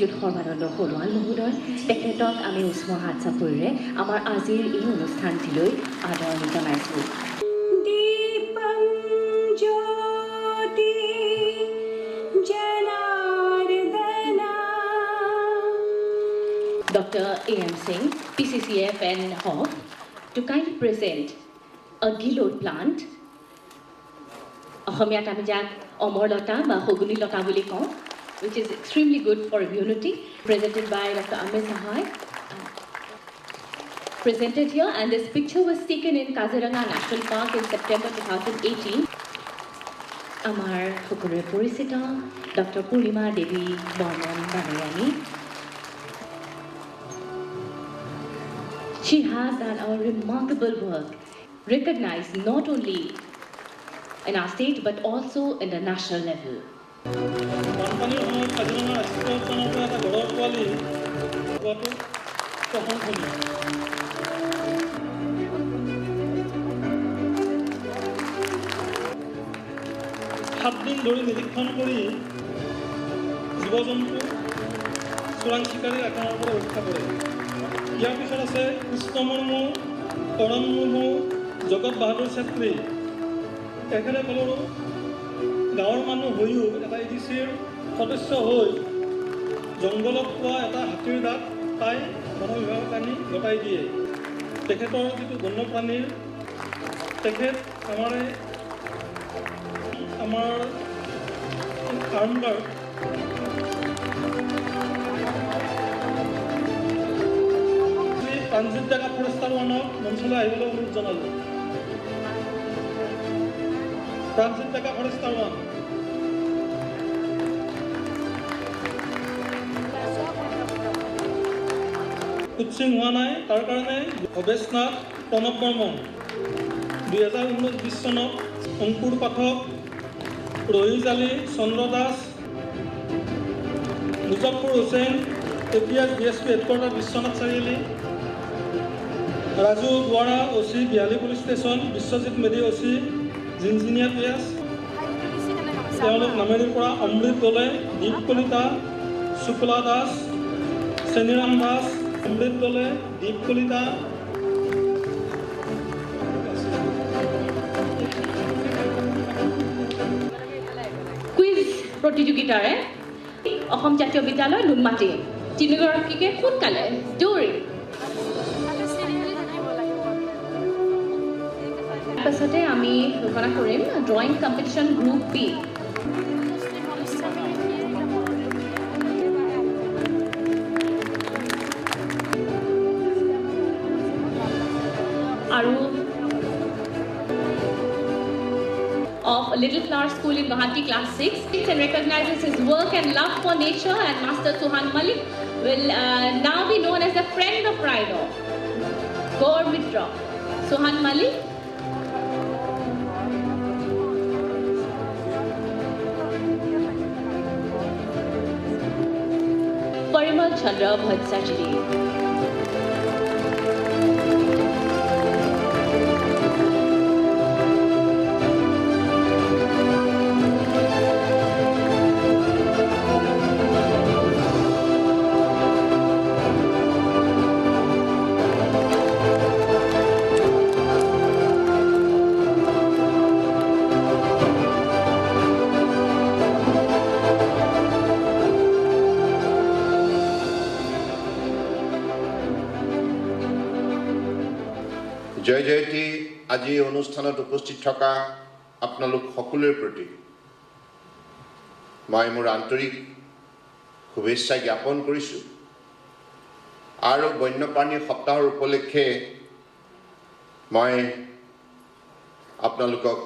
শ্ৰীযুত সৰ্বানন্দ সোণোৱাল মহোদয় তেখেতক আমি উষ্ম হাত চাপৰিৰে আমাৰ আজিৰ এই অনুষ্ঠানটিলৈ আদৰণি জনাইছোঁ। Dr. A.M. Singh, PCCF and HOF, to kindly present a gillot plant. Ahomiyat ami jak Amar Lata ba Hoguni Lata boli kau, which is extremely good for immunity, presented by Dr. Amir Sahai. Presented here, and this picture was taken in Kaziranga National Park in September 2018. Amar Hokure Purisita, Dr. Purnima Devi Barman Banayani. She has done a remarkable work, recognized not only in our state but also in the national level. সাতদিন ধৰি নিৰীক্ষণ কৰি জীৱ-জন্তু চোৰাং চিকাৰীৰ আক্ৰমণৰ পৰা ৰক্ষা কৰে। ইয়াৰ পিছত আছে কৃষ্ণ মুৰ্মু, কৰণ মুৰ্মু, জগত বাহাদুৰ ছেত্ৰী। তেখেতসকলৰো গাঁৱৰ মানুহ হৈও এটা EDCৰ সদস্য হৈ জংঘলত পোৱা এটা হাতীৰ দাঁত পাই বন বিভাগক আনি গতাই দিয়ে। তেখেতৰ যিটো বন্যপ্ৰাণীৰ তেখেত আমাৰ আৰ্মগাৰ্ড ট্ৰানজিট জেগা ফৰেষ্টাৰ ওৱানক মঞ্চলৈ আহিবলৈ অনুৰোধ জনালোঁ। ট্ৰানজিট জেগা ফৰেষ্টাৰ ওৱান কোচিং হোৱা নাই, তাৰ কাৰণে ভৱেশ নাথ, প্ৰণৱ বৰ্মন। 2019-20 চনত Ankur Pathak, Rahij Ali, Chandra Das, Muzaffar Hussain, APS BSP headquarter Biswanath Chariali, Raju Duara OC Behali police station, Biswajit Medhi OC Jinjinia পিয়াছ। তেওঁলোক নামেৰিৰ পৰা অমৃত দলে, দীপ কলিতা, শুক্লা দাস, চেনিৰাম দাস, অমৃত দলে, দীপ কলিতা। কুইজ প্ৰতিযোগিতাৰে অসম জাতীয় বিদ্যালয় নুনমাটি তিনিগৰাকীকে সোনকালে দৌৰি তাৰপাছতে আমি ঘোষণা কৰিম ড্ৰয়িং কম্পিটিশ্যন গ্ৰুপ বি। আৰু of Little Flower School in Guwahati class 6 and recognizes his work and love for nature, and Master Suhan Malik will now be known as the friend of Rhino, Gaur Mitra. Suhan Malik. Parimal Chandra Bhadsajri. জয় জয়তী আজি অনুষ্ঠানত উপস্থিত থকা আপোনালোক সকলোৰে প্ৰতি মই মোৰ আন্তৰিক শুভেচ্ছা জ্ঞাপন কৰিছোঁ। আৰু বন্যপ্ৰাণী সপ্তাহৰ উপলক্ষে মই আপোনালোকক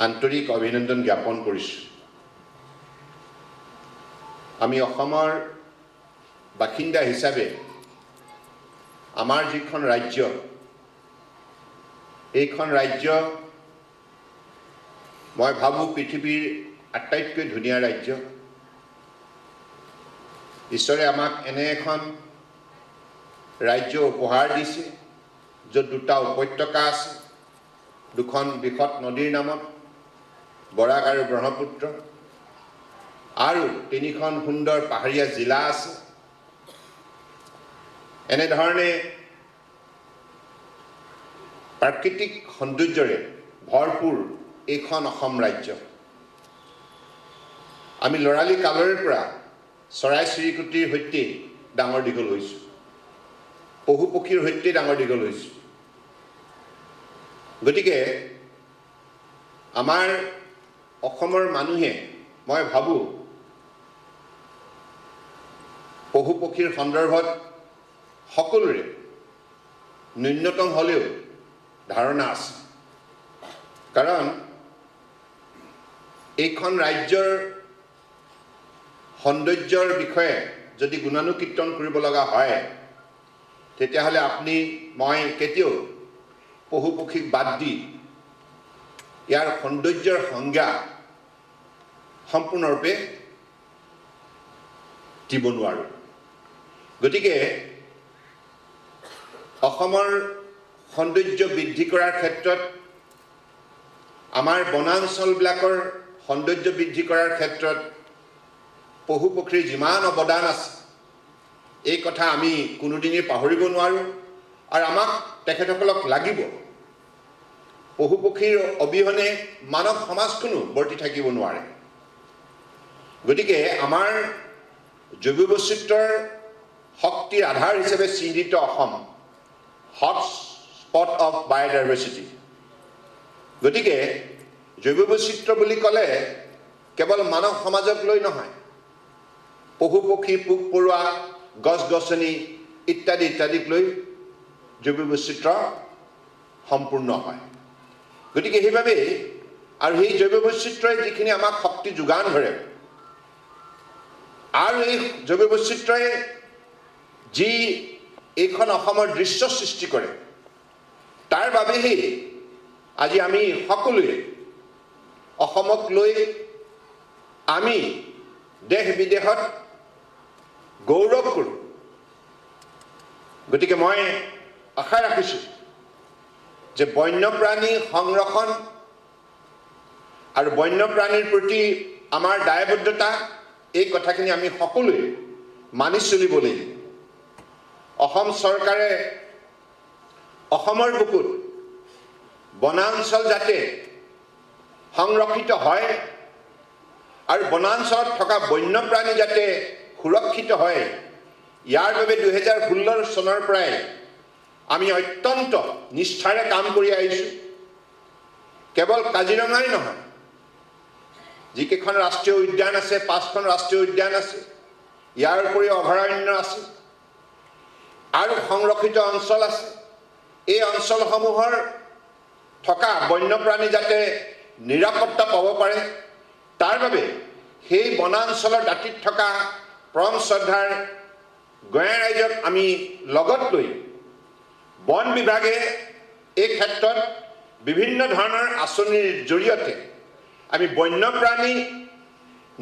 আন্তৰিক অভিনন্দন জ্ঞাপন কৰিছোঁ। আমি অসমৰ বাসিন্দা হিচাপে আমাৰ যিখন ৰাজ্য, এইখন ৰাজ্য মই ভাবোঁ পৃথিৱীৰ আটাইতকৈ ধুনীয়া ৰাজ্য। ঈশ্বৰে আমাক এনে এখন ৰাজ্য উপহাৰ দিছে য'ত দুটা উপত্যকা আছে, দুখন বৃহৎ নদীৰ নামত বৰাক আৰু ব্ৰহ্মপুত্ৰ। আৰু 3খন সুন্দৰ পাহাৰীয়া জিলা আছে এনেধৰণে প্ৰাকৃতিক সৌন্দৰ্যৰে ভৰপূৰ এইখন অসম ৰাজ্য আমি লৰালি কালৰে পৰা চৰাই চিৰিকটিৰ সৈতে ডাঙৰ দীঘল হৈছোঁ পহু পক্ষীৰ সৈতে ডাঙৰ দীঘল হৈছোঁ গতিকে আমাৰ অসমৰ মানুহে মই ভাবো পহু পক্ষীৰ সন্দৰ্ভত সকলোৰে ন্যূনতম হলেও ধাৰণা আছে কাৰণ এইখন ৰাজ্যৰ সৌন্দৰ্যৰ বিষয়ে যদি গুণানুকীৰ্তন কৰিব লগা হয় তেতিয়াহ'লে আপুনি মই কেতিয়াও পহু পক্ষীক বাদ দি ইয়াৰ সৌন্দৰ্যৰ সংজ্ঞা সম্পূৰ্ণৰূপে দিব নোৱাৰোঁ গতিকে অসমৰ সৌন্দৰ্য বৃদ্ধি কৰাৰ ক্ষেত্ৰত আমাৰ বনাঞ্চলবিলাকৰ সৌন্দৰ্য বৃদ্ধি কৰাৰ ক্ষেত্ৰত পহু পক্ষীৰ যিমান অৱদান আছে এই কথা আমি কোনোদিনেই পাহৰিব নোৱাৰোঁ আৰু আমাক তেখেতসকলক লাগিব পহু পক্ষীৰ অবিহনে মানৱ সমাজখনো বৰ্তি থাকিব নোৱাৰে গতিকে আমাৰ জৈৱ বৈচিত্ৰ্যৰ শক্তিৰ আধাৰ হিচাপে চিহ্নিত Assam hot spot of biodiversity গতিকে জৈৱ বৈচিত্ৰ্য বুলি ক'লে কেৱল মানৱ সমাজক লৈ নহয় পহু পক্ষী পোক পৰুৱা গছ গছনি ইত্যাদি ইত্যাদিক লৈ জৈৱ বৈচিত্ৰ্য সম্পূৰ্ণ হয় গতিকে সেইবাবে আৰু সেই জৈৱ বৈচিত্ৰ্যই যিখিনি আমাক শক্তি যোগান ধৰে আৰু এই জৈৱ বৈচিত্ৰ্যই যি এইখন অসমৰ দৃশ্য সৃষ্টি কৰে তাৰ বাবেহে আজি আমি সকলোৱে অসমক লৈ আমি দেশ বিদেশত গৌৰৱ কৰোঁ গতিকে মই আশা ৰাখিছোঁ যে বন্যপ্ৰাণী সংৰক্ষণ আৰু বন্যপ্ৰাণীৰ প্ৰতি আমাৰ দায়বদ্ধতা এই কথাখিনি আমি সকলোৱে মানি চলিব লাগিব অসম চৰকাৰে অসমৰ বুকুত বনাঞ্চল যাতে সংৰক্ষিত হয় আৰু বনাঞ্চলত থকা বন্যপ্ৰাণী যাতে সুৰক্ষিত হয় ইয়াৰ বাবে 2016 চনৰ পৰাই আমি অত্যন্ত নিষ্ঠাৰে কাম কৰি আহিছোঁ কেৱল কাজিৰঙাই নহয় যিকেইখন ৰাষ্ট্ৰীয় উদ্যান আছে 5খন ৰাষ্ট্ৰীয় উদ্যান আছে ইয়াৰ উপৰিও অভয়াৰণ্য আছে আৰু সংৰক্ষিত অঞ্চল আছে এই অঞ্চলসমূহৰ থকা বন্যপ্ৰাণী যাতে নিৰাপত্তা পাব পাৰে তাৰ বাবে সেই বনাঞ্চলৰ দাঁতিত থকা পৰম শ্ৰদ্ধাৰ গঞা ৰাইজক আমি লগত লৈ বন বিভাগে এই ক্ষেত্ৰত বিভিন্ন ধৰণৰ আঁচনিৰ জৰিয়তে আমি বন্যপ্ৰাণী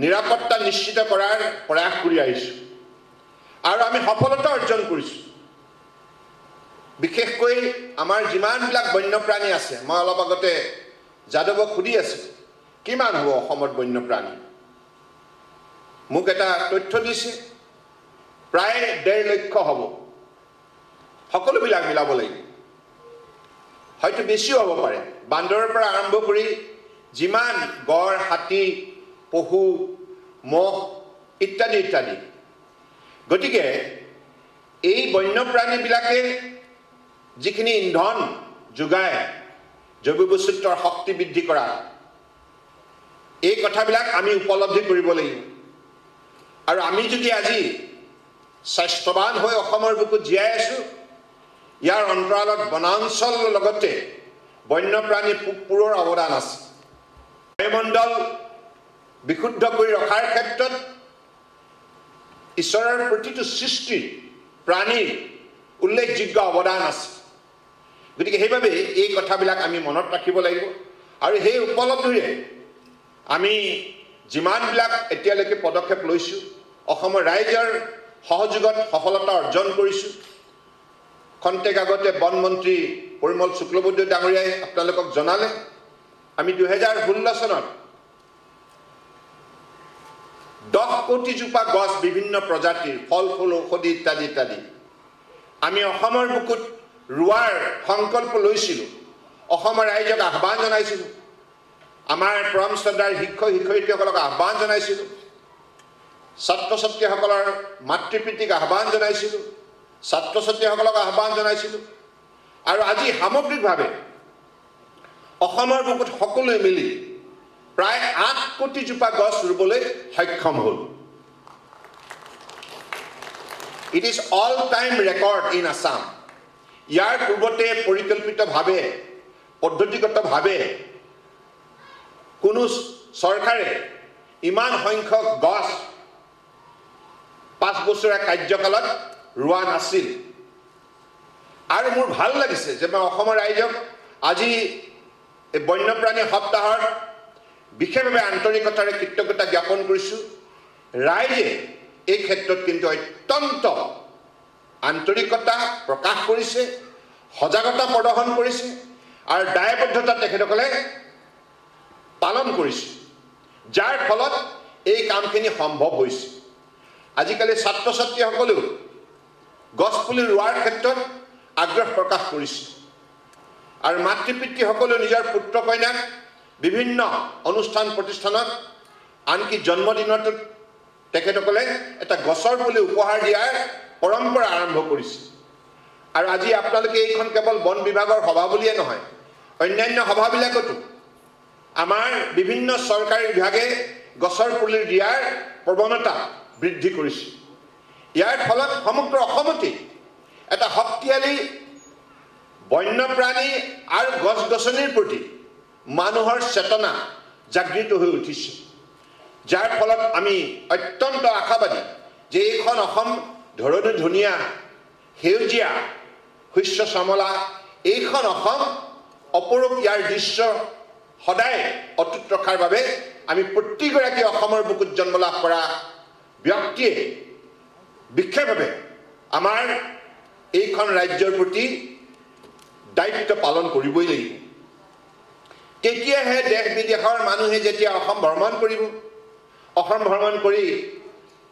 নিৰাপত্তা নিশ্চিত কৰাৰ প্ৰয়াস কৰি আহিছোঁ আৰু আমি সফলতা অৰ্জন কৰিছোঁ বিশেষকৈ আমাৰ যিমানবিলাক বন্যপ্ৰাণী আছে মই অলপ আগতে যাদৱক সুধি আছোঁ কিমান হ'ব অসমত বন্যপ্ৰাণী মোক এটা তথ্য দিছে প্ৰায় 1.5 লক্ষ হ'ব সকলোবিলাক মিলাব লাগিব হয়তো বেছিও হ'ব পাৰে বান্দৰৰ পৰা আৰম্ভ কৰি যিমান গড় হাতী পহু মহ ইত্যাদি ইত্যাদি গতিকে এই বন্যপ্ৰাণীবিলাকে যিখিনি ইন্ধন যোগায় জৈৱ বৈচিত্ৰ্যৰ শক্তি বৃদ্ধি কৰা এই কথাবিলাক আমি উপলব্ধি কৰিব লাগিব আৰু আমি যদি আজি স্বাস্থ্যৱান হৈ অসমৰ বুকুত জীয়াই আছোঁ ইয়াৰ অন্তৰালত বনাঞ্চল লগতে বন্যপ্ৰাণী পোক পৰুৱাৰ অৱদান আছে বায়ুমণ্ডল বিশুদ্ধ কৰি ৰখাৰ ক্ষেত্ৰত ঈশ্বৰৰ প্ৰতিটো সৃষ্টি প্ৰাণীৰ উল্লেখযোগ্য অৱদান আছে গতিকে সেইবাবে এই কথাবিলাক আমি মনত ৰাখিব লাগিব আৰু সেই উপলব্ধিৰে আমি যিমানবিলাক এতিয়ালৈকে পদক্ষেপ লৈছোঁ অসমৰ ৰাইজৰ সহযোগত সফলতা অৰ্জন কৰিছোঁ খন্তেক আগতে বন মন্ত্ৰী পৰিমল শুক্লবৈদ্য ডাঙৰীয়াই আপোনালোকক জনালে আমি 2016 চনত 10 কোটি জোপা গছ বিভিন্ন প্ৰজাতিৰ ফল ফুল ঔষধি ইত্যাদি ইত্যাদি আমি অসমৰ বুকুত ৰোৱাৰ সংকল্প লৈছিলোঁ অসমৰ ৰাইজক আহ্বান জনাইছিলোঁ আমাৰ পৰম শ্ৰদ্ধাৰ শিক্ষক শিক্ষয়িত্ৰীসকলক আহ্বান জনাইছিলোঁ ছাত্ৰ ছাত্ৰীসকলৰ মাতৃ পিতৃক আহ্বান জনাইছিলোঁ ছাত্ৰ ছাত্ৰীসকলক আহ্বান জনাইছিলোঁ আৰু আজি সামগ্ৰিকভাৱে অসমৰ বুকুত সকলোৱে মিলি প্ৰায় 8 কোটি জোপা গছ ৰুবলৈ সক্ষম হ'ল It is all time record in Assam ইয়াৰ পূৰ্বতে পৰিকল্পিতভাৱে পদ্ধতিগতভাৱে কোনো চৰকাৰে ইমান সংখ্যক গছ 5 বছৰীয়া কাৰ্যকালত ৰোৱা নাছিল আৰু মোৰ ভাল লাগিছে যে মই অসমৰ ৰাইজক আজি এই বন্যপ্ৰাণী সপ্তাহৰ বিশেষভাৱে আন্তৰিকতাৰে কৃতজ্ঞতা জ্ঞাপন কৰিছোঁ ৰাইজে এই ক্ষেত্ৰত কিন্তু অত্যন্ত আন্তৰিকতা প্ৰকাশ কৰিছে সজাগতা প্ৰদৰ্শন কৰিছে আৰু দায়বদ্ধতা তেখেতসকলে পালন কৰিছে যাৰ ফলত এই কামখিনি সম্ভৱ হৈছে আজিকালি ছাত্ৰ ছাত্ৰীসকলেও গছপুলি ৰোৱাৰ ক্ষেত্ৰত আগ্ৰহ প্ৰকাশ কৰিছে আৰু মাতৃ পিতৃসকলেও নিজৰ পুত্ৰ কন্যাক বিভিন্ন অনুষ্ঠান প্ৰতিষ্ঠানত আনকি জন্মদিনত তেখেতসকলে এটা গছৰ পুলি উপহাৰ দিয়াৰ পৰম্পৰা আৰম্ভ কৰিছে আৰু আজি আপোনালোকে এইখন কেৱল বন বিভাগৰ সভা বুলিয়ে নহয় অন্যান্য সভাবিলাকতো আমাৰ বিভিন্ন চৰকাৰী বিভাগে গছৰ পুলি দিয়াৰ প্ৰৱণতা বৃদ্ধি কৰিছে ইয়াৰ ফলত সমগ্ৰ অসমতে এটা শক্তিশালী বন্যপ্ৰাণী আৰু গছ-গছনিৰ প্ৰতি মানুহৰ চেতনা জাগৃত হৈ উঠিছে যাৰ ফলত আমি অত্যন্ত আশাবাদী যে এইখন অসম ধৰণী ধুনীয়া সেউজীয়া শস্য শ্যামলা এইখন অসম অপৰূপ ইয়াৰ দৃশ্য সদায় অটুট ৰখাৰ বাবে আমি প্ৰতিগৰাকী অসমৰ বুকুত জন্ম লাভ কৰা ব্যক্তিয়ে বিশেষভাৱে আমাৰ এইখন ৰাজ্যৰ প্ৰতি দায়িত্ব পালন কৰিবই লাগিব তেতিয়াহে দেশ বিদেশৰ মানুহে যেতিয়া অসম ভ্ৰমণ কৰিব অসম ভ্ৰমণ কৰি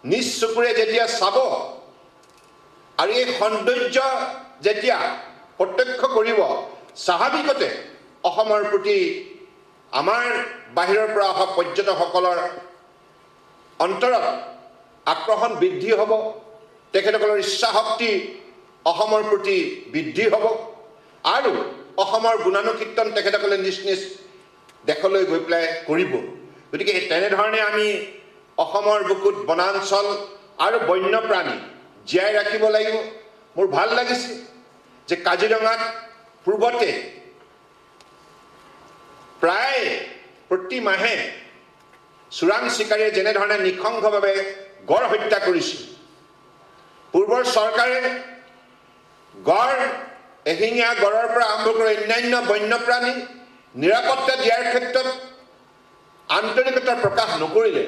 নিজ চকুৰে যেতিয়া চাব আৰু এই সৌন্দৰ্য যেতিয়া প্ৰত্যক্ষ কৰিব স্বাভাৱিকতে অসমৰ প্ৰতি আমাৰ বাহিৰৰ পৰা অহা পৰ্যটকসকলৰ অন্তৰত আকৰ্ষণ বৃদ্ধি হ'ব তেখেতসকলৰ ইচ্ছা শক্তি অসমৰ প্ৰতি বৃদ্ধি হ'ব আৰু অসমৰ গুণানুকীৰ্তন তেখেতসকলে নিজ নিজ দেশলৈ গৈ পেলাই কৰিব গতিকে তেনেধৰণে আমি অসমৰ বুকুত বনাঞ্চল আৰু বন্যপ্ৰাণী জীয়াই ৰাখিব লাগিব মোৰ ভাল লাগিছে যে কাজিৰঙাত পূৰ্বতে প্ৰায় প্ৰতি মাহে চোৰাং চিকাৰীয়ে যেনেধৰণে নিঃশংসভাৱে গড় হত্যা কৰিছিল পূৰ্বৰ চৰকাৰে গড় এশিঙীয়া গড়ৰ পৰা আৰম্ভ কৰি অন্যান্য বন্যপ্ৰাণী নিৰাপত্তা দিয়াৰ ক্ষেত্ৰত আন্তৰিকতা প্ৰকাশ নকৰিলে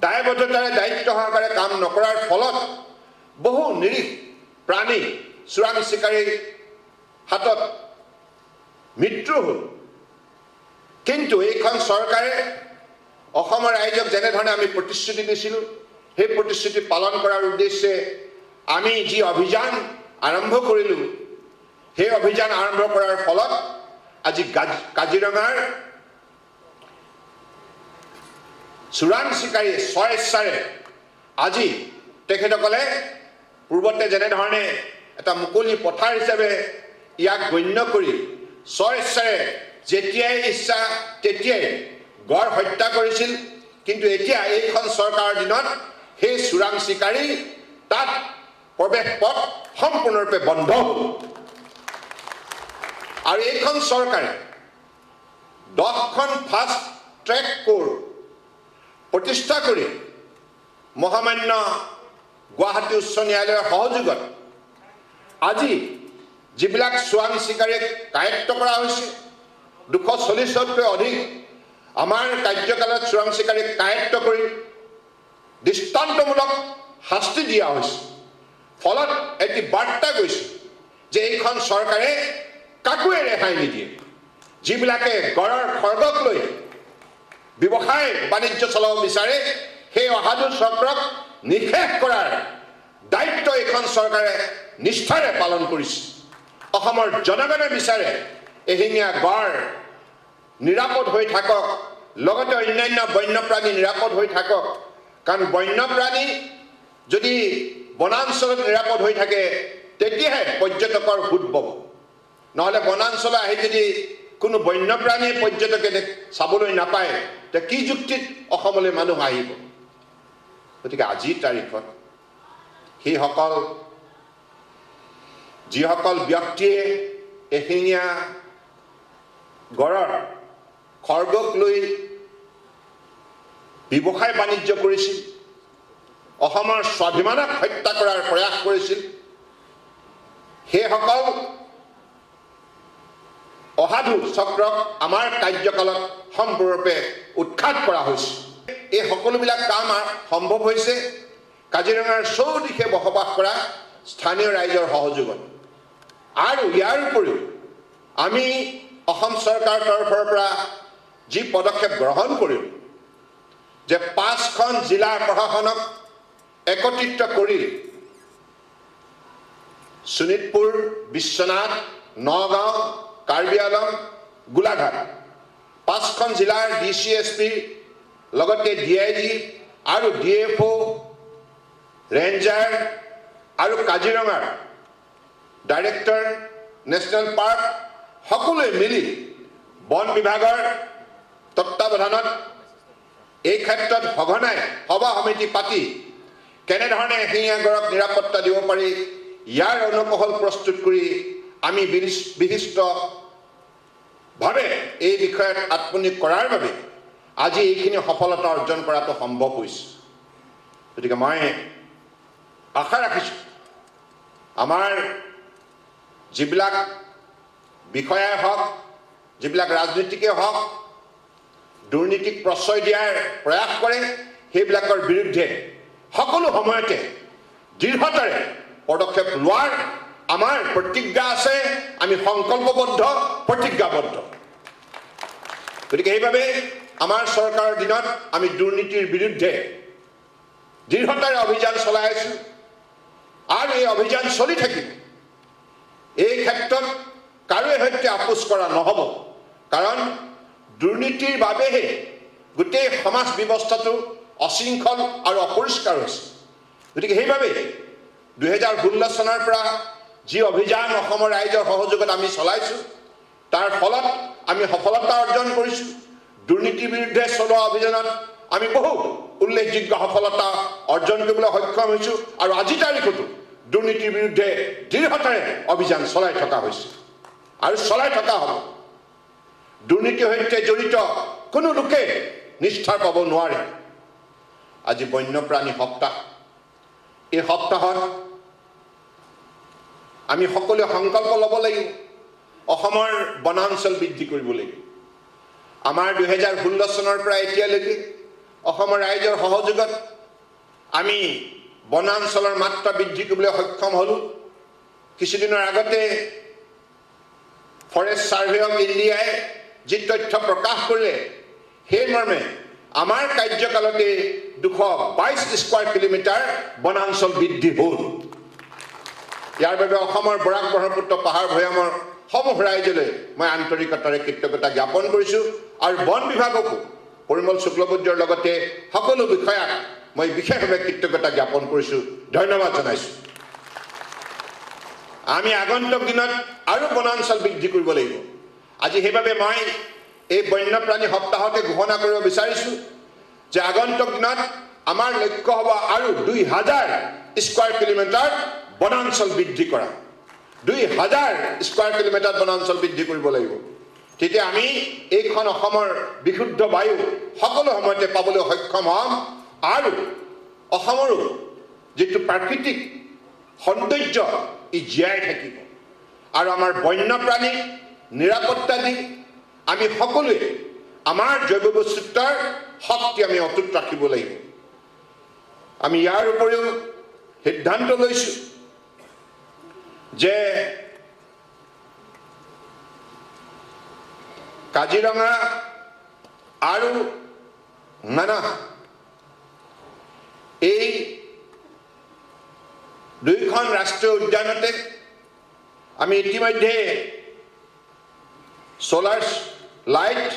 দায়বদ্ধতাৰে দায়িত্ব সহকাৰে কাম নকৰাৰ ফলত বহু নিৰীহ প্ৰাণী চোৰাং চিকাৰীৰ হাতত মৃত্যু হ'ল কিন্তু এইখন চৰকাৰে অসমৰ ৰাইজক যেনেধৰণে আমি প্ৰতিশ্ৰুতি দিছিলোঁ সেই প্ৰতিশ্ৰুতি পালন কৰাৰ উদ্দেশ্যে আমি যি অভিযান আৰম্ভ কৰিলোঁ সেই অভিযান আৰম্ভ কৰাৰ ফলত আজি কাজিৰঙাৰ চোৰাং চিকাৰীয়ে স্বেচ্ছাৰে আজি তেখেতসকলে পূৰ্বতে যেনেধৰণে এটা মুকলি পথাৰ হিচাপে ইয়াক গণ্য কৰি স্বেচ্ছাৰে যেতিয়াই ইচ্ছা তেতিয়াই গড় হত্যা কৰিছিল কিন্তু এতিয়া এইখন চৰকাৰৰ দিনত সেই চোৰাং চিকাৰী তাত প্ৰৱেশ পথ সম্পূৰ্ণৰূপে বন্ধ হ'ল আৰু এইখন চৰকাৰে 10খন ফাষ্ট ট্ৰেক কোৰ্ট প্ৰতিষ্ঠা কৰি মহামান্য গুৱাহাটী উচ্চ ন্যায়ালয়ৰ সহযোগত আজি যিবিলাক চোৰাং চিকাৰীক কায়ত্ব কৰা হৈছে 240তকৈ অধিক আমাৰ কাৰ্যকালত চোৰাং চিকাৰীক কায়ত্ব কৰি দৃষ্টান্তমূলক শাস্তি দিয়া হৈছে ফলত এটি বাৰ্তা গৈছে যে এইখন চৰকাৰে কাকোৱে ৰেহাই নিদিয়ে যিবিলাকে গড়ৰ খৰ্গক লৈ ব্যৱসায় বাণিজ্য চলাব বিচাৰে সেই অসাধু চক্ৰক নিঃশেষ কৰাৰ দায়িত্ব এখন চৰকাৰে নিষ্ঠাৰে পালন কৰিছে। অসমৰ জনগণে বিচাৰে এশিঙীয়া গড় নিৰাপদ হৈ থাকক, লগতে অন্যান্য বন্যপ্ৰাণী নিৰাপদ হৈ থাকক। কাৰণ বন্যপ্ৰাণী যদি বনাঞ্চলত নিৰাপদ হৈ থাকে তেতিয়াহে পৰ্যটকৰ সোঁত বব। নহ'লে বনাঞ্চললৈ আহি যদি কোনো বন্যপ্ৰাণী পৰ্যটকে চাবলৈ নাপায় তে কি যুক্তিত অসমলৈ মানুহ আহিব? গতিকে আজিৰ তাৰিখত সেইসকল যিসকল ব্যক্তিয়ে এশিঙীয়া গড়ৰ খৰ্গক লৈ ব্যৱসায় বাণিজ্য কৰিছিল, অসমৰ স্বাভিমানক হত্যা কৰাৰ প্ৰয়াস কৰিছিল, সেইসকল অসাধু চক্ৰক আমাৰ কাৰ্যকালত সম্পূৰ্ণৰূপে উৎখাত কৰা হৈছে। এই সকলোবিলাক কাম সম্ভৱ হৈছে কাজিৰঙাৰ চৌদিশে বসবাস কৰা স্থানীয় ৰাইজৰ সহযোগত। আৰু ইয়াৰ উপৰিও আমি অসম চৰকাৰৰ তৰফৰ পৰা যি পদক্ষেপ গ্ৰহণ কৰিম যে 5খন জিলাৰ প্ৰশাসনক একত্ৰিত কৰি শোণিতপুৰ, বিশ্বনাথ, নগাঁও, কাৰ্বি আংলং, গোলাঘাট 5খন জিলাৰ DCSP লগতে DIG আৰু DFO, ৰেঞ্জাৰ আৰু কাজিৰঙাৰ ডাইৰেক্টৰ, নেশ্যনেল পাৰ্ক সকলোৱে মিলি বন বিভাগৰ তত্ত্বাৱধানত এই ক্ষেত্ৰত সঘনাই সভা সমিতি পাতি কেনেধৰণে এশিঙীয়া গড়ক নিৰাপত্তা দিব পাৰি ইয়াৰ অনুকৌশল প্ৰস্তুত কৰি আমি বিশিষ্টভাৱে এই বিষয়ত আত্মনিয়োগ কৰাৰ বাবে আজি এইখিনি সফলতা অৰ্জন কৰাটো সম্ভৱ হৈছে। গতিকে মই আশা ৰাখিছোঁ আমাৰ যিবিলাক বিষয়াই হওক, যিবিলাক ৰাজনীতিকে হওক দুৰ্নীতিক প্ৰশ্ৰয় দিয়াৰ প্ৰয়াস কৰে সেইবিলাকৰ বিৰুদ্ধে সকলো সময়তে দৃঢ়তাৰে পদক্ষেপ লোৱাৰ আমাৰ প্ৰতিজ্ঞা আছে, আমি সংকল্পবদ্ধ, প্ৰতিজ্ঞাবদ্ধ। গতিকে সেইবাবে আমাৰ চৰকাৰৰ দিনত আমি দুৰ্নীতিৰ বিৰুদ্ধে দৃঢ়তাৰে অভিযান চলাই আছোঁ আৰু এই অভিযান চলি থাকিব। এই ক্ষেত্ৰত কাৰোৰে সৈতে আপোচ কৰা নহ'ব, কাৰণ দুৰ্নীতিৰ বাবেহে গোটেই সমাজ ব্যৱস্থাটো অশৃংখল আৰু অপৰিষ্কাৰ হৈছে। গতিকে সেইবাবে 2016 চনৰ পৰা যি অভিযান অসমৰ ৰাইজৰ সহযোগত আমি চলাইছোঁ তাৰ ফলত আমি সফলতা অৰ্জন কৰিছোঁ। দুৰ্নীতিৰ বিৰুদ্ধে চলোৱা অভিযানত আমি বহু উল্লেখযোগ্য সফলতা অৰ্জন কৰিবলৈ সক্ষম হৈছোঁ আৰু আজিৰ তাৰিখতো দুৰ্নীতিৰ বিৰুদ্ধে দৃঢ়তাৰে অভিযান চলাই থকা হৈছে আৰু চলাই থকা হ'ব। দুৰ্নীতিৰ সৈতে জড়িত কোনো লোকে নিষ্ঠাৰ পাব নোৱাৰে। আজি বন্যপ্ৰাণী সপ্তাহ, এই সপ্তাহত আমি সকলোৱে সংকল্প ল'ব লাগিব অসমৰ বনাঞ্চল বৃদ্ধি কৰিব লাগিব। আমাৰ 2016 চনৰ পৰা এতিয়ালৈকে অসমৰ ৰাইজৰ সহযোগত আমি বনাঞ্চলৰ মাত্ৰা বৃদ্ধি কৰিবলৈ সক্ষম হ'লোঁ। কিছুদিনৰ আগতে ফৰেষ্ট ছাৰ্ভে অফ ইণ্ডিয়াই যি তথ্য প্ৰকাশ কৰিলে সেই মৰ্মে আমাৰ কাৰ্যকালতে 222 স্কোৱাৰ কিলোমিটাৰ বনাঞ্চল বৃদ্ধি হ'ল। ইয়াৰ বাবে অসমৰ বৰাক ব্ৰহ্মপুত্ৰ পাহাৰ ভৈয়ামৰ সমূহ ৰাইজলৈ মই আন্তৰিকতাৰে কৃতজ্ঞতা জ্ঞাপন কৰিছোঁ আৰু বন বিভাগকো পৰিমল শুক্লবৈদ্যৰ লগতে সকলো বিষয়াক মই বিশেষভাৱে কৃতজ্ঞতা জ্ঞাপন কৰিছোঁ, ধন্যবাদ জনাইছোঁ। আমি আগন্তুক দিনত আৰু বনাঞ্চল বৃদ্ধি কৰিব লাগিব। আজি সেইবাবে মই এই বন্যপ্ৰাণী সপ্তাহতে ঘোষণা কৰিব বিচাৰিছোঁ যে আগন্তুক দিনত আমাৰ লক্ষ্য হ'ব আৰু 2000 স্কোৱাৰ কিলোমিটাৰ বনাঞ্চল বৃদ্ধি কৰা। 2000 স্কোৱাৰ কিলোমিটাৰ বনাঞ্চল বৃদ্ধি কৰিব লাগিব। তেতিয়া আমি এইখন অসমৰ বিশুদ্ধ বায়ু সকলো সময়তে পাবলৈ সক্ষম হ'ম আৰু অসমৰো যিটো প্ৰাকৃতিক সৌন্দৰ্য ই জীয়াই থাকিব আৰু আমাৰ বন্যপ্ৰাণীক নিৰাপত্তা দি আমি সকলোৱে আমাৰ জৈৱ বৈচিত্ৰ্যৰ শক্তি আমি অটুট ৰাখিব লাগিব। আমি ইয়াৰ উপৰিও সিদ্ধান্ত লৈছোঁ যে কাজিৰঙা আৰু মানাহ এই দুইখন ৰাষ্ট্ৰীয় উদ্যানতে আমি ইতিমধ্যে সোলাৰ লাইট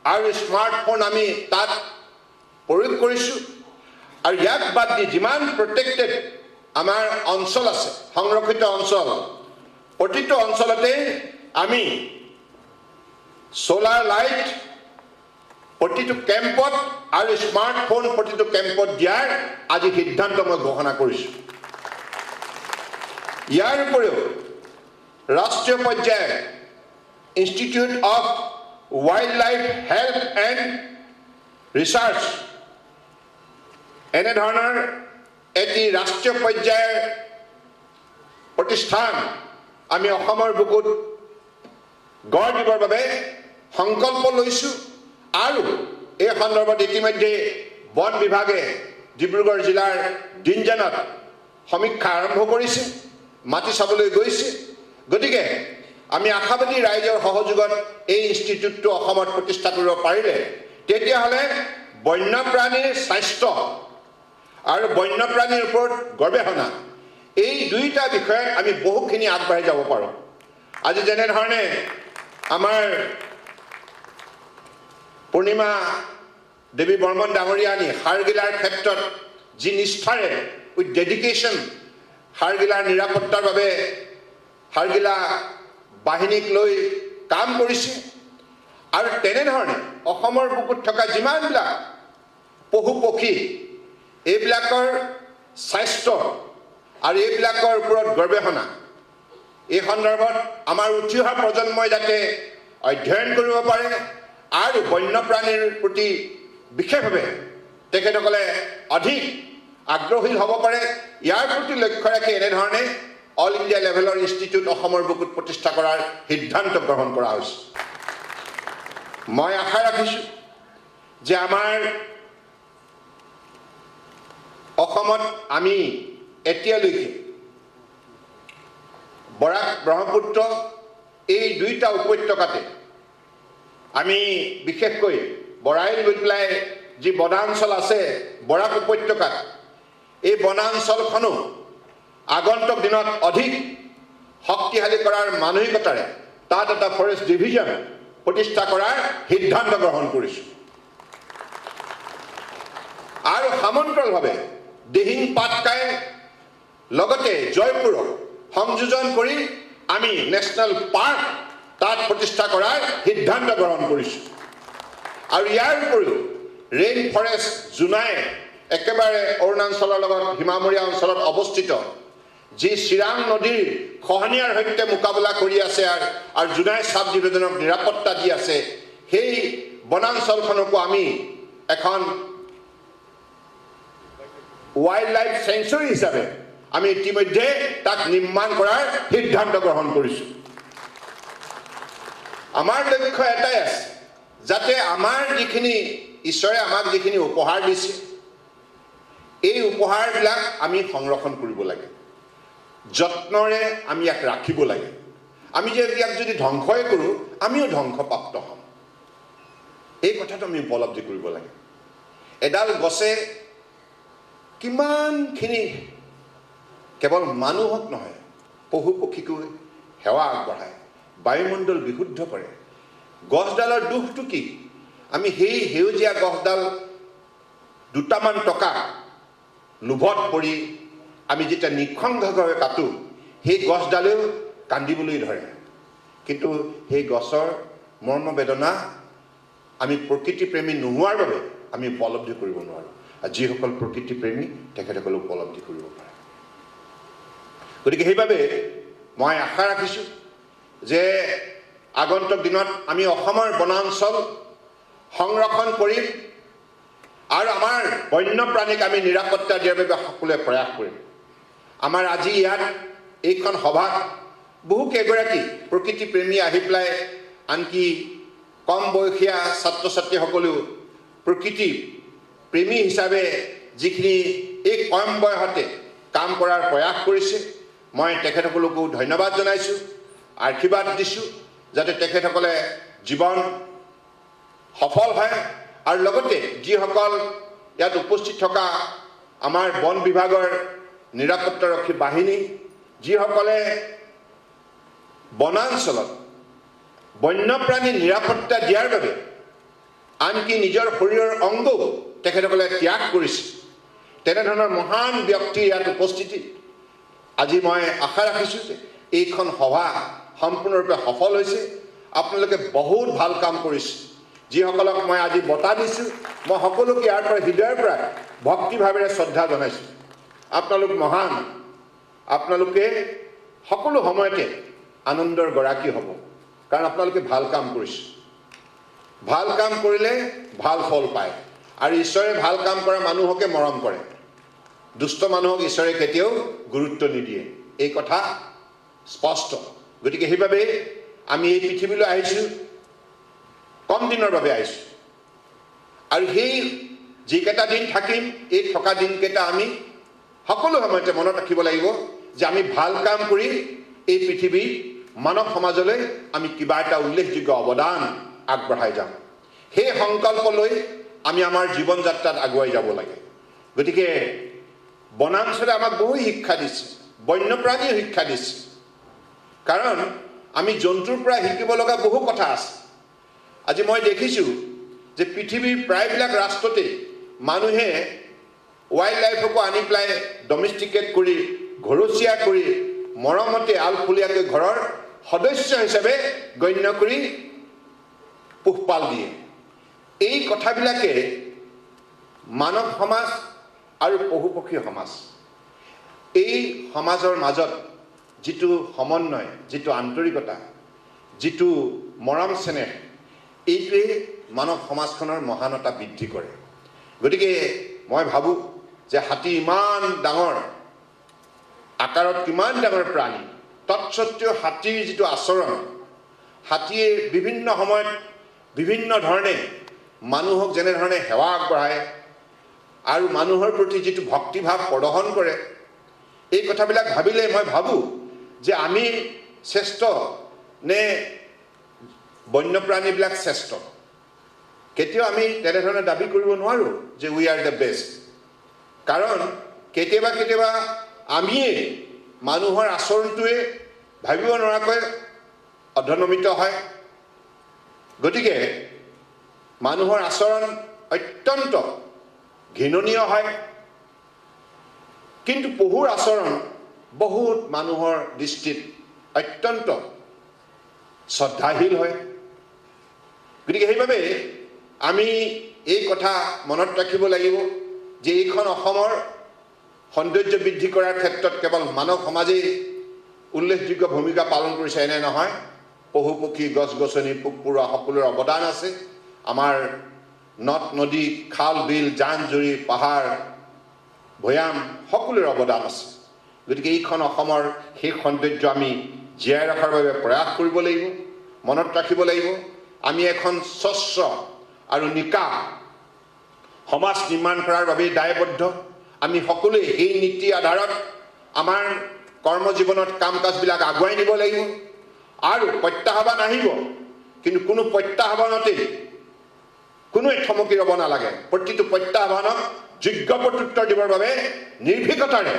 আৰু স্মাৰ্টফোন আমি তাত প্ৰয়োগ কৰিছোঁ আৰু ইয়াক বাদ দি যিমান প্ৰটেক্টেড আমাৰ অঞ্চল আছে সংৰক্ষিত অঞ্চল প্ৰতিটো অঞ্চলতে আমি সোলাৰ লাইট প্ৰতিটো কেম্পত আৰু স্মাৰ্টফোন প্ৰতিটো কেম্পত দিয়াৰ আজি সিদ্ধান্ত মই ঘোষণা কৰিছোঁ ইয়াৰ উপৰিও ৰাষ্ট্ৰীয় পৰ্যায়ত institute of wild life health and research এনেধৰণৰ এটি ৰাষ্ট্ৰীয় পৰ্যায়ৰ প্ৰতিষ্ঠান আমি অসমৰ বুকুত গঢ় দিবৰ বাবে সংকল্প লৈছোঁ আৰু এই সন্দৰ্ভত ইতিমধ্যে বন বিভাগে ডিব্ৰুগড় জিলাৰ দিনজানত সমীক্ষা আৰম্ভ কৰিছে মাটি চাবলৈ গৈছে গতিকে আমি আশাবাদী ৰাইজৰ সহযোগত এই ইনষ্টিটিউটটো অসমত প্ৰতিষ্ঠা কৰিব পাৰিলে তেতিয়াহ'লে বন্যপ্ৰাণীৰ স্বাস্থ্য আৰু বন্যপ্ৰাণীৰ ওপৰত গৱেষণা এই দুইটা বিষয়ত আমি বহুখিনি আগবাঢ়ি যাব পাৰোঁ আজি যেনেধৰণে আমাৰ পূৰ্ণিমা দেৱী বৰ্মন ডাঙৰীয়ানী হাড়গিলাৰ ক্ষেত্ৰত যি নিষ্ঠাৰে উইথ ডেডিকেশ্যন হাড়গিলাৰ নিৰাপত্তাৰ বাবে হাড়গিলা বাহিনীক লৈ কাম কৰিছে আৰু তেনেধৰণে অসমৰ বুকুত থকা যিমানবিলাক পশু পক্ষী এইবিলাকৰ স্বাস্থ্য আৰু এইবিলাকৰ ওপৰত গৱেষণা এই সন্দৰ্ভত আমাৰ উঠি অহা প্ৰজন্মই যাতে অধ্যয়ন কৰিব পাৰে আৰু বন্যপ্ৰাণীৰ প্ৰতি বিশেষভাৱে তেখেতসকলে অধিক আগ্ৰহী হ'ব পাৰে ইয়াৰ প্ৰতি লক্ষ্য ৰাখি এনেধৰণে অল ইণ্ডিয়া লেভেলৰ ইনষ্টিটিউট অসমৰ বুকুত প্ৰতিষ্ঠা কৰাৰ সিদ্ধান্ত গ্ৰহণ কৰা হৈছে মই আশা ৰাখিছোঁ যে আমাৰ অসমত আমি এতিয়ালৈকে বৰাক ব্ৰহ্মপুত্ৰ এই দুইটা উপত্যকাতে আমি বিশেষকৈ বৰাইল গৈ পেলাই যি বনাঞ্চল আছে বৰাক উপত্যকাত এই বনাঞ্চলখনো আগন্তুক দিনত অধিক শক্তিশালী কৰাৰ মানসিকতাৰে তাত এটা ফৰেষ্ট ডিভিজন প্ৰতিষ্ঠা কৰাৰ সিদ্ধান্ত গ্ৰহণ কৰিছোঁ আৰু সমান্তৰালভাৱে দিহিং পাটকাই লগতে জয়পুৰক সংযোজন কৰি আমি নেশ্যনেল পাৰ্ক তাত প্ৰতিষ্ঠা কৰাৰ সিদ্ধান্ত গ্ৰহণ কৰিছোঁ আৰু ইয়াৰ উপৰিও ৰেইন ফৰেষ্ট জোনাই একেবাৰে অৰুণাচলৰ লগত সীমামূৰীয়া অঞ্চলত অৱস্থিত যি চিৰাং নদীৰ খহনীয়াৰ সৈতে মোকাবিলা কৰি আছে আৰু জোনাই চাব ডিভিজনক নিৰাপত্তা দি আছে সেই বনাঞ্চলখনকো আমি এখন ৱাইল্ড লাইফ চেঞ্চুৰী হিচাপে আমি ইতিমধ্যে তাক নিৰ্মাণ কৰাৰ সিদ্ধান্ত গ্ৰহণ কৰিছোঁ আমাৰ লক্ষ্য এটাই আছে যাতে আমাৰ যিখিনি ঈশ্বৰে আমাক যিখিনি উপহাৰ দিছে এই উপহাৰবিলাক আমি সংৰক্ষণ কৰিব লাগে যত্নৰে আমি ইয়াক ৰাখিব লাগে আমি যে ইয়াক যদি ধ্বংসই কৰোঁ আমিও ধ্বংসপ্ৰাপ্ত হ'ম এই কথাটো আমি উপলব্ধি কৰিব লাগে এডাল গছে কিমানখিনি কেৱল মানুহক নহয় পশু পক্ষীকো সেৱা আগবঢ়ায় বায়ুমণ্ডল বিশুদ্ধ কৰে গছডালৰ দুখটো কি আমি সেই সেউজীয়া গছডাল দুটামান টকা লোভত পৰি আমি যেতিয়া নিঃসংগভাৱে কাটো সেই গছডালেও কান্দিবলৈ ধৰে কিন্তু সেই গছৰ মৰ্মবেদনা আমি প্ৰকৃতিপ্ৰেমী নোহোৱাৰ বাবে আমি উপলব্ধি কৰিব নোৱাৰোঁ আৰু যিসকল প্ৰকৃতিপ্ৰেমী তেখেতসকলে উপলব্ধি কৰিব পাৰে গতিকে সেইবাবে মই আশা ৰাখিছোঁ যে আগন্তুক দিনত আমি অসমৰ বনাঞ্চল সংৰক্ষণ কৰিম আৰু আমাৰ বন্যপ্ৰাণীক আমি নিৰাপত্তা দিয়াৰ বাবে সকলোৱে প্ৰয়াস কৰিম আমাৰ আজি ইয়াত এইখন সভাত বহু কেইগৰাকী প্ৰকৃতিপ্ৰেমী আহি পেলাই আনকি কম বয়সীয়া ছাত্ৰ ছাত্ৰীসকলেও প্ৰকৃতি প্ৰেমী হিচাপে যিখিনি এই কম বয়সতে কাম কৰাৰ প্ৰয়াস কৰিছে মই তেখেতসকলকো ধন্যবাদ জনাইছোঁ আশীৰ্বাদ দিছোঁ যাতে তেখেতসকলে জীৱন সফল হয় আৰু লগতে যিসকল ইয়াত উপস্থিত থকা আমাৰ বন বিভাগৰ নিৰাপত্তাৰক্ষী বাহিনী যিসকলে বনাঞ্চলত বন্যপ্ৰাণী নিৰাপত্তা দিয়াৰ বাবে আনকি নিজৰ শৰীৰৰ অংগও তেখেতসকলে ত্যাগ কৰিছে তেনেধৰণৰ মহান ব্যক্তি ইয়াত উপস্থিতি আজি মই আশা ৰাখিছোঁ যে এইখন সভা সম্পূৰ্ণৰূপে সফল হৈছে আপোনালোকে বহুত ভাল কাম কৰিছে যিসকলক মই আজি বঁটা দিছোঁ মই সকলোকে ইয়াৰ পৰা হৃদয়ৰ পৰা ভক্তিভাৱেৰে শ্ৰদ্ধা জনাইছোঁ আপোনালোক মহান আপোনালোকে সকলো সময়তে আনন্দৰ গৰাকী হ'ব কাৰণ আপোনালোকে ভাল কাম কৰিছে ভাল কাম কৰিলে ভাল ফল পায় আৰু ঈশ্বৰে ভাল কাম কৰা মানুহকে মৰম কৰে দুষ্ট মানুহক ঈশ্বৰে কেতিয়াও গুৰুত্ব নিদিয়ে এই কথা স্পষ্ট গতিকে সেইবাবে আমি এই পৃথিৱীলৈ আহিছোঁ কম দিনৰ বাবে আহিছোঁ আৰু সেই যিকেইটা দিন থাকিম এই থকা দিনকেইটা আমি সকলো সময়তে মনত ৰাখিব লাগিব যে আমি ভাল কাম কৰি এই পৃথিৱীৰ মানৱ সমাজলৈ আমি কিবা এটা উল্লেখযোগ্য অৱদান আগবঢ়াই যাম সেই সংকল্প লৈ আমি আমাৰ জীৱন যাত্ৰাত আগুৱাই যাব লাগে গতিকে বনাঞ্চলে আমাক বহু শিক্ষা দিছে বন্যপ্ৰাণীয়ে শিক্ষা দিছে কাৰণ আমি জন্তুৰ পৰা শিকিব লগা বহু কথা আছে আজি মই দেখিছোঁ যে পৃথিৱীৰ প্ৰায়বিলাক ৰাষ্ট্ৰতে মানুহে ৱাইল্ড লাইফকো আনি পেলাই ডমেষ্টিকেট কৰি ঘৰচীয়া কৰি মৰমতে আলফুলীয়াকৈ ঘৰৰ সদস্য হিচাপে গণ্য কৰি পোহপাল দিয়ে এই কথাবিলাকে মানৱ সমাজ আৰু পশুপক্ষী সমাজ এই সমাজৰ মাজত যিটো সমন্বয় যিটো আন্তৰিকতা যিটো মৰম চেনেহ এইটোৱে মানৱ সমাজখনৰ মহানতা বৃদ্ধি কৰে গতিকে মই ভাবোঁ যে হাতী ইমান ডাঙৰ আকাৰত কিমান ডাঙৰ প্ৰাণী তৎসত্ত্বেও হাতীৰ যিটো আচৰণ হাতীয়ে বিভিন্ন সময়ত বিভিন্ন ধৰণে মানুহক যেনেধৰণে সেৱা আগবঢ়ায় আৰু মানুহৰ প্ৰতি যিটো ভক্তিভাৱ প্ৰদৰ্শন কৰে এই কথাবিলাক ভাবিলে মই ভাবোঁ যে আমি শ্ৰেষ্ঠ নে বন্যপ্ৰাণীবিলাক শ্ৰেষ্ঠ কেতিয়াও আমি তেনেধৰণে দাবী কৰিব নোৱাৰোঁ যে উই আৰ দ্য বেষ্ট কাৰণ কেতিয়াবা কেতিয়াবা আমিয়ে মানুহৰ আচৰণটোৱে ভাবিব নোৱাৰাকৈ অধনমিত হয় গতিকে মানুহৰ আচৰণ অত্যন্ত ঘৃণনীয় হয় কিন্তু পহুৰ আচৰণ বহুত মানুহৰ দৃষ্টিত অত্যন্ত শ্ৰদ্ধাশীল হয় গতিকে সেইবাবে আমি এই কথা মনত ৰাখিব লাগিব যে এইখন অসমৰ সৌন্দৰ্য বৃদ্ধি কৰাৰ ক্ষেত্ৰত কেৱল মানৱ সমাজেই উল্লেখযোগ্য ভূমিকা পালন কৰিছে এনে নহয় পশু পক্ষী গছ গছনি পোক পৰুৱা সকলোৰে অৱদান আছে আমাৰ নদ নদী খাল বিল জান জুৰি পাহাৰ ভৈয়াম সকলোৰে অৱদান আছে গতিকে এইখন অসমৰ সেই সৌন্দৰ্য আমি জীয়াই ৰখাৰ বাবে প্ৰয়াস কৰিব লাগিব মনত ৰাখিব লাগিব আমি এখন স্বচ্ছ আৰু নিকা সমাজ নিৰ্মাণ কৰাৰ বাবে দায়বদ্ধ আমি সকলোৱে এই নীতি আধাৰত আমাৰ কৰ্মজীৱনত কাম কাজবিলাক আগুৱাই নিব লাগিব আৰু প্ৰত্যাহ্বান আহিব কিন্তু কোনো প্ৰত্যাহ্বানতে কোনোৱে থমকি ৰ'ব নালাগে প্ৰতিটো প্ৰত্যাহ্বানক যোগ্য প্ৰত্যুত্তৰ দিবৰ বাবে নিৰ্ভীকতাৰে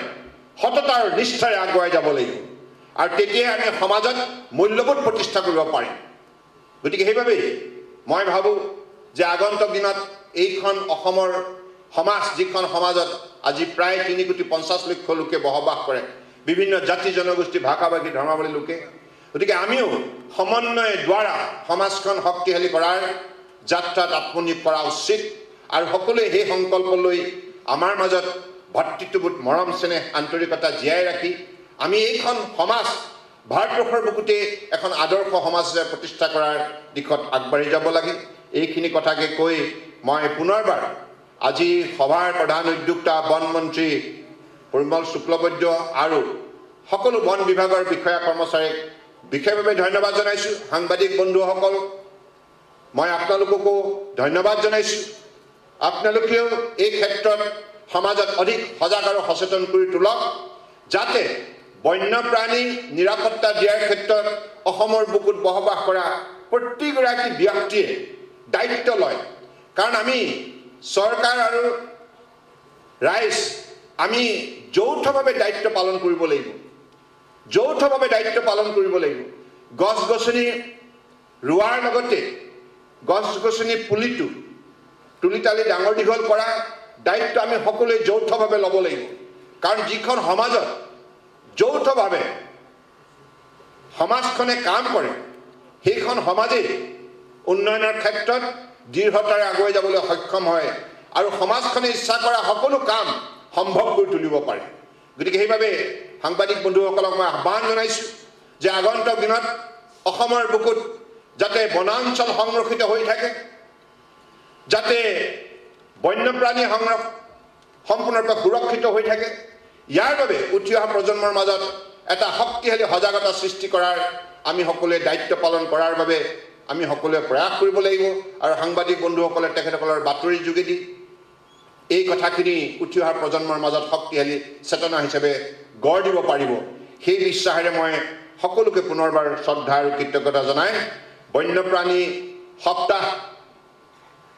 সততাৰ নিষ্ঠাৰে আগুৱাই যাব লাগিব আৰু তেতিয়াই আমি সমাজত মূল্যবোধ প্ৰতিষ্ঠা কৰিব পাৰিম গতিকে সেইবাবেই মই ভাবোঁ যে আগন্তুক দিনত এইখন অসমৰ সমাজ যিখন সমাজত আজি প্ৰায় 3,50,00,000 লোকে বসবাস কৰে বিভিন্ন জাতি জনগোষ্ঠী ভাষা ভাষী ধৰ্মাৱলী লোকে গতিকে আমিও সমন্বয়ৰ দ্বাৰা সমাজখন শক্তিশালী কৰাৰ যাত্ৰাত আত্মনিয়োগ কৰা উচিত আৰু সকলোৱে সেই সংকল্প লৈ আমাৰ মাজত ভাতৃত্ববোধ মৰম চেনেহ আন্তৰিকতা জীয়াই ৰাখি আমি এইখন সমাজ ভাৰতবৰ্ষৰ বুকুতে এখন আদৰ্শ সমাজ প্ৰতিষ্ঠা কৰাৰ দিশত আগবাঢ়ি যাব লাগে এইখিনি কথাকে কৈ মই পুনৰবাৰ আজি সভাৰ প্ৰধান উদ্যোক্তা বন মন্ত্ৰী পৰিমল শুক্লবৈদ্য আৰু সকলো বন বিভাগৰ বিষয়া কৰ্মচাৰীক বিশেষভাৱে ধন্যবাদ জনাইছোঁ সাংবাদিক বন্ধুসকল মই আপোনালোককো ধন্যবাদ জনাইছোঁ আপোনালোকেও এই ক্ষেত্ৰত সমাজত অধিক সজাগ আৰু সচেতন কৰি তোলক যাতে বন্যপ্ৰাণী নিৰাপত্তা দিয়াৰ ক্ষেত্ৰত অসমৰ বুকুত বসবাস কৰা প্ৰতিগৰাকী ব্যক্তিয়ে দায়িত্ব লয় কাৰণ আমি চৰকাৰ আৰু ৰাইজ আমি যৌথভাৱে দায়িত্ব পালন কৰিব লাগিব যৌথভাৱে দায়িত্ব পালন কৰিব লাগিব গছ গছনি ৰোৱাৰ লগতে গছ গছনি পুলিটো তুলি তালি ডাঙৰ দীঘল কৰা দায়িত্ব আমি সকলোৱে যৌথভাৱে ল'ব লাগিব কাৰণ যিখন সমাজত যৌথভাৱে সমাজখনে কাম কৰে সেইখন সমাজে উন্নয়নৰ ক্ষেত্ৰত দৃঢ়তাৰে আগুৱাই যাবলৈ সক্ষম হয় আৰু সমাজখনে ইচ্ছা কৰা সকলো কাম সম্ভৱ কৰি তুলিব পাৰে গতিকে সেইবাবে সাংবাদিক বন্ধুসকলক মই আহ্বান জনাইছোঁ যে আগন্তুক দিনত অসমৰ বুকুত যাতে বনাঞ্চল সংৰক্ষিত হৈ থাকে যাতে বন্যপ্ৰাণী সম্পূৰ্ণৰূপে সুৰক্ষিত হৈ থাকে ইয়াৰ বাবে উঠি অহা প্ৰজন্মৰ মাজত এটা শক্তিশালী সজাগতা সৃষ্টি কৰাৰ আমি সকলোৱে দায়িত্ব পালন কৰাৰ বাবে আমি সকলোৱে প্ৰয়াস কৰিব লাগিব আৰু সাংবাদিক বন্ধুসকলে তেখেতসকলৰ বাতৰিৰ যোগেদি এই কথাখিনি উঠি অহা প্ৰজন্মৰ মাজত শক্তিশালী চেতনা হিচাপে গঢ় দিব পাৰিব সেই বিশ্বাসেৰে মই সকলোকে পুনৰবাৰ শ্ৰদ্ধা আৰু কৃতজ্ঞতা জনাই বন্যপ্ৰাণী সপ্তাহ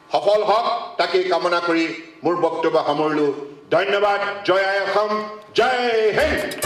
সফল হওক তাকেই কামনা কৰি মোৰ বক্তব্য সামৰিলোঁ ধন্যবাদ জয় আই অসম জয় হিন্দ